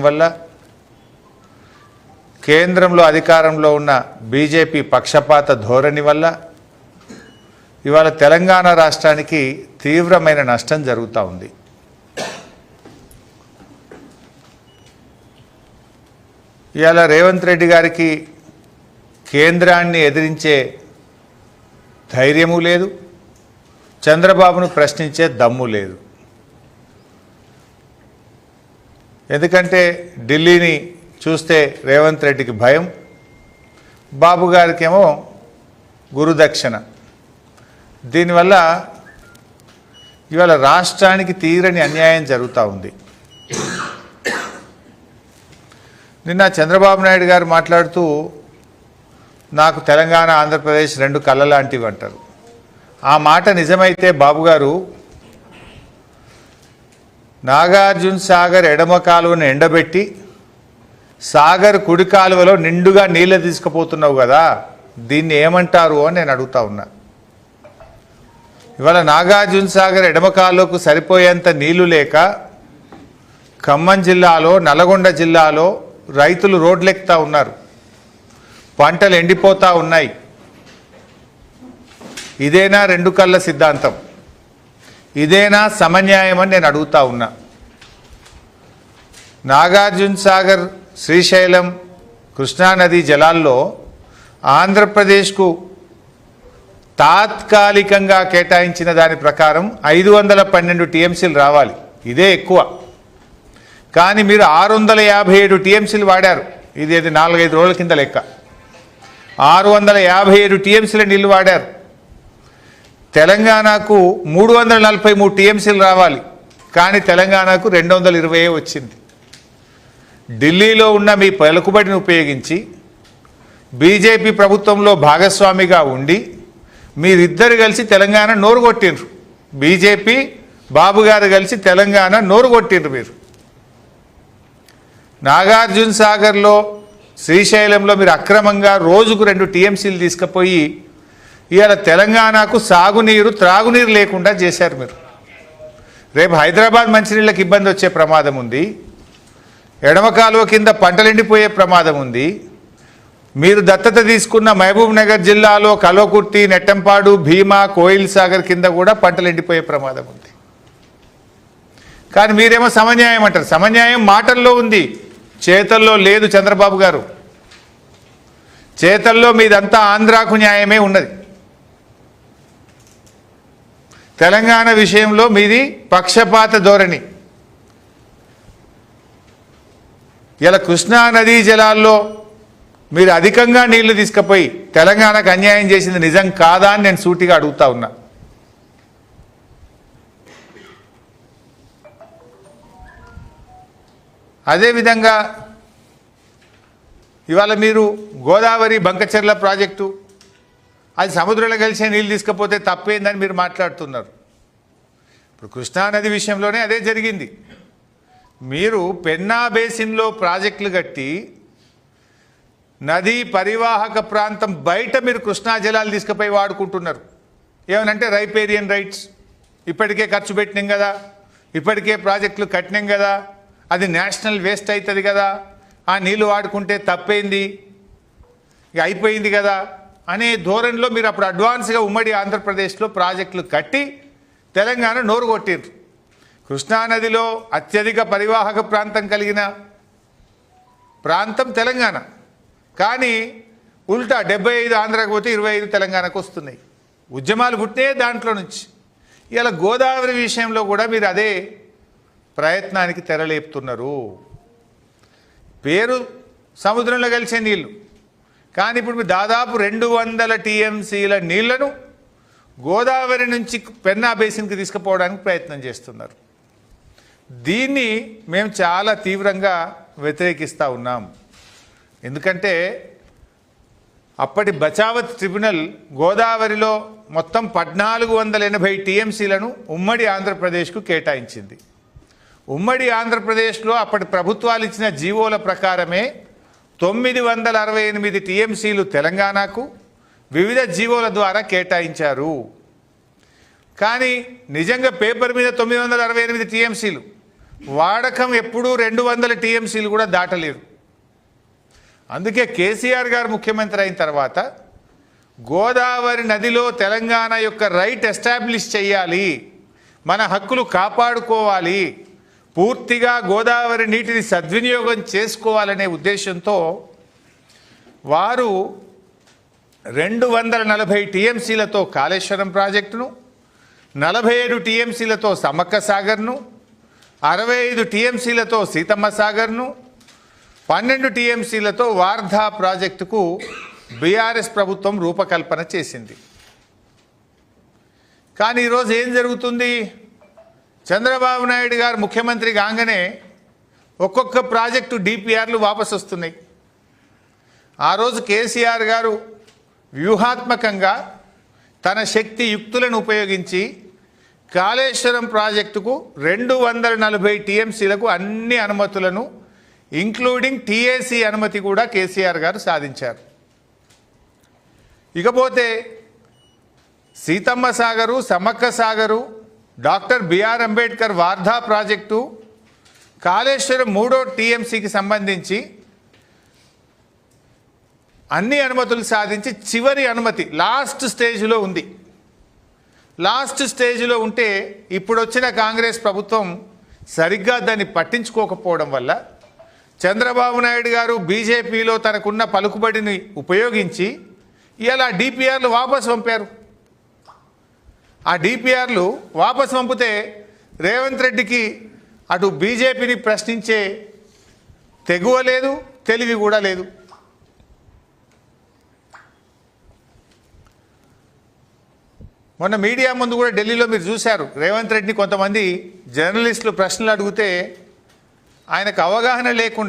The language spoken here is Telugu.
వల్ల కేంద్రంలో అధికారంలో ఉన్న బీజేపీ పక్షపాత ధోరణి వల్ల ఇవాళ తెలంగాణ రాష్ట్రానికి తీవ్రమైన నష్టం జరుగుతూ ఉంది. ఇవాళ రేవంత్ రెడ్డి గారికి కేంద్రాన్ని ఎదిరించే ధైర్యము లేదు, చంద్రబాబును ప్రశ్నించే దమ్ము లేదు. ఎందుకంటే ఢిల్లీని చూస్తే రేవంత్ రెడ్డికి భయం, బాబు గారికేమో గురుదక్షిణ. దీనివల్ల ఇవాళ రాష్ట్రానికి తీరని అన్యాయం జరుగుతూ ఉంది. నిన్న చంద్రబాబు నాయుడు గారు మాట్లాడుతూ నాకు తెలంగాణ ఆంధ్రప్రదేశ్ రెండు కళ్ళ లాంటివి అంటారు. ఆ మాట నిజమైతే బాబు గారు నాగార్జున సాగర్ ఎడమ కాలువను ఎండబెట్టి సాగర్ కుడి కాలువలో నిండుగా నీళ్ళు తీసుకుపోతున్నావు కదా, దీన్ని ఏమంటారు అని నేను అడుగుతా ఉన్నా. ఇవాళ నాగార్జున సాగర్ ఎడమ కాలువకు సరిపోయేంత నీళ్లు లేక ఖమ్మం జిల్లాలో, నల్గొండ జిల్లాలో రైతులు రోడ్లెక్కుతా ఉన్నారు, పంటలు ఎండిపోతూ ఉన్నాయి. ఇదేనా రెండు కళ్ళ సిద్ధాంతం? ఇదేనా సమన్యాయం అని నేను అడుగుతా ఉన్నా. నాగార్జున సాగర్, శ్రీశైలం, కృష్ణానది జలాల్లో ఆంధ్రప్రదేశ్కు తాత్కాలికంగా కేటాయించిన దాని ప్రకారం 512 టీఎంసీలు రావాలి, ఇదే ఎక్కువ. కానీ మీరు 657 టీఎంసీలు వాడారు. ఇది 4-5 రోజుల కింద లెక్క. 657 టీఎంసీల నీళ్లు వాడారు. తెలంగాణకు 343 టీఎంసీలు రావాలి, కానీ తెలంగాణకు 220 వచ్చింది. ఢిల్లీలో ఉన్న మీ పలుకుబడిని ఉపయోగించి బీజేపీ ప్రభుత్వంలో భాగస్వామిగా ఉండి మీరిద్దరు కలిసి తెలంగాణ నోరు కొట్టిండ్రు. బీజేపీ బాబు గారు కలిసి తెలంగాణ నోరు కొట్టిండ్రు. మీరు నాగార్జున సాగర్లో, శ్రీశైలంలో మీరు అక్రమంగా రోజుకు 2 టీఎంసీలు తీసుకుపోయి ఇవాళ తెలంగాణకు సాగునీరు, త్రాగునీరు లేకుండా చేశారు మీరు. రేపు హైదరాబాద్ మంచినీళ్ళకి ఇబ్బంది వచ్చే ప్రమాదం ఉంది, ఎడమ కాలువ కింద పంటలు ఎండిపోయే ప్రమాదం ఉంది. మీరు దత్తత తీసుకున్న మహబూబ్ నగర్ జిల్లాలో కల్వకుర్తి, నెట్టంపాడు, భీమా, కోయిల్ సాగర్ కింద కూడా పంటలు ఎండిపోయే ప్రమాదం ఉంది. కానీ మీరేమో సమన్యాయం అంటారు. సమన్యాయం మాటల్లో ఉంది, చేతల్లో లేదు. చంద్రబాబు గారు చేతల్లో మీదంతా ఆంధ్రాకు న్యాయమే ఉన్నది. తెలంగాణ విషయంలో మీది పక్షపాత ధోరణి. ఇలా కృష్ణా నదీ జలాల్లో మీరు అధికంగా నీళ్లు తీసుకుపోయి తెలంగాణకు అన్యాయం చేసింది నిజం కాదా అని నేను సూటిగా అడుగుతా ఉన్నా. అదేవిధంగా ఇవాళ మీరు గోదావరి బంకచెర్ల ప్రాజెక్టు, అది సముద్రంలో కలిసే నీళ్ళు తీసుకపోతే తప్పేందని మీరు మాట్లాడుతున్నారు. ఇప్పుడు కృష్ణానది విషయంలోనే అదే జరిగింది. మీరు పెన్నా బేసిన్లో ప్రాజెక్టులు కట్టి నదీ పరివాహక ప్రాంతం బయట మీరు కృష్ణా జలాలు తీసుకుపోయి వాడుకుంటున్నారు. ఏమనంటే రైపేరియన్ రైట్స్, ఇప్పటికే ఖర్చు పెట్టినాం కదా, ఇప్పటికే ప్రాజెక్టులు కట్టినాం కదా, అది నేషనల్ వేస్ట్ అవుతుంది కదా, ఆ నీళ్ళు వాడుకుంటే తప్పైంది, ఇక అయిపోయింది కదా అనే ధోరణిలో మీరు అప్పుడు అడ్వాన్స్గా ఉమ్మడి ఆంధ్రప్రదేశ్లో ప్రాజెక్టులు కట్టి తెలంగాణ నోరు కొట్టిండ్రు. కృష్ణానదిలో అత్యధిక పరివాహక ప్రాంతం కలిగిన ప్రాంతం తెలంగాణ. కానీ ఉల్టా 75 ఆంధ్రాకు పోతే 25 తెలంగాణకు వస్తున్నాయి. ఉద్యమాలు పుట్టే దాంట్లో నుంచి. ఇలా గోదావరి విషయంలో కూడా మీరు అదే ప్రయత్నానికి తెరలేపుతున్నారు. పేరు సముద్రంలో కలిసే నీళ్ళు, కానీ ఇప్పుడు మీరు దాదాపు 200 టీఎంసీల నీళ్లను గోదావరి నుంచి పెన్నా బేసిన్కి తీసుకుపోవడానికి ప్రయత్నం చేస్తున్నారు. దీన్ని మేము చాలా తీవ్రంగా వ్యతిరేకిస్తూ ఉన్నాం. ఎందుకంటే అప్పటి బచావత్ ట్రిబ్యునల్ గోదావరిలో మొత్తం 1480 టీఎంసీలను ఉమ్మడి ఆంధ్రప్రదేశ్కు కేటాయించింది. ఉమ్మడి ఆంధ్రప్రదేశ్లో అప్పటి ప్రభుత్వాలు ఇచ్చిన జీవోల ప్రకారమే 968 టీఎంసీలు తెలంగాణకు వివిధ జీవోల ద్వారా కేటాయించారు. కానీ నిజంగా పేపర్ మీద 968 టీఎంసీలు, వాడకం ఎప్పుడూ 200 టీఎంసీలు కూడా దాటలేరు. అందుకే కేసీఆర్ గారు ముఖ్యమంత్రి అయిన తర్వాత గోదావరి నదిలో తెలంగాణ యొక్క రైట్ ఎస్టాబ్లిష్ చేయాలి, మన హక్కులు కాపాడుకోవాలి, పూర్తిగా గోదావరి నీటిని సద్వినియోగం చేసుకోవాలనే ఉద్దేశంతో వారు 240 టీఎంసీలతో కాళేశ్వరం ప్రాజెక్టును, 47 టీఎంసీలతో సమ్మక్క సాగర్ను, 65 టీఎంసీలతో సీతమ్మ సాగర్ను, 12 టీఎంసీలతో వార్ధా ప్రాజెక్టుకు బీఆర్ఎస్ ప్రభుత్వం రూపకల్పన చేసింది. కానీ ఈరోజు ఏం జరుగుతుంది? చంద్రబాబు నాయుడు గారు ముఖ్యమంత్రి కాగానే ఒక్కొక్క ప్రాజెక్టు డిపిఆర్లు వాపసు వస్తున్నాయి. ఆ రోజు కేసీఆర్ గారు వ్యూహాత్మకంగా తన శక్తి యుక్తులను ఉపయోగించి కాళేశ్వరం ప్రాజెక్టుకు 240 టీఎంసీలకు అన్ని అనుమతులను ఇంక్లూడింగ్ టీఏసీ అనుమతి కూడా కేసీఆర్ గారు సాధించారు. ఇకపోతే Sitamma Sagar, Sammakka Sagar, doctor BR Ambedkar Wardha project, Kaleshwaram 3వ టీఎంసీకి సంబంధించి అన్ని అనుమతులు సాధించి చివరి అనుమతి లాస్ట్ స్టేజ్లో ఉంది. లాస్ట్ స్టేజ్లో ఉంటే ఇప్పుడు వచ్చిన కాంగ్రెస్ ప్రభుత్వం సరిగ్గా దాన్ని పట్టించుకోకపోవడం వల్ల చంద్రబాబు నాయుడు గారు బీజేపీలో తనకున్న పలుకుబడిని ఉపయోగించి ఇలా డిపిఆర్లు వాపసు పంపారు. ఆ డిపిఆర్లు వాపసు పంపితే రేవంత్ రెడ్డికి అటు బీజేపీని ప్రశ్నించే తెగువ లేదు, తెలివి కూడా లేదు. మొన్న మీడియా ముందు కూడా ఢిల్లీలో మీరు చూశారు, రేవంత్ రెడ్డిని కొంతమంది జర్నలిస్టులు ప్రశ్నలు అడిగితే ఆయనకు అవగాహన లేకుండా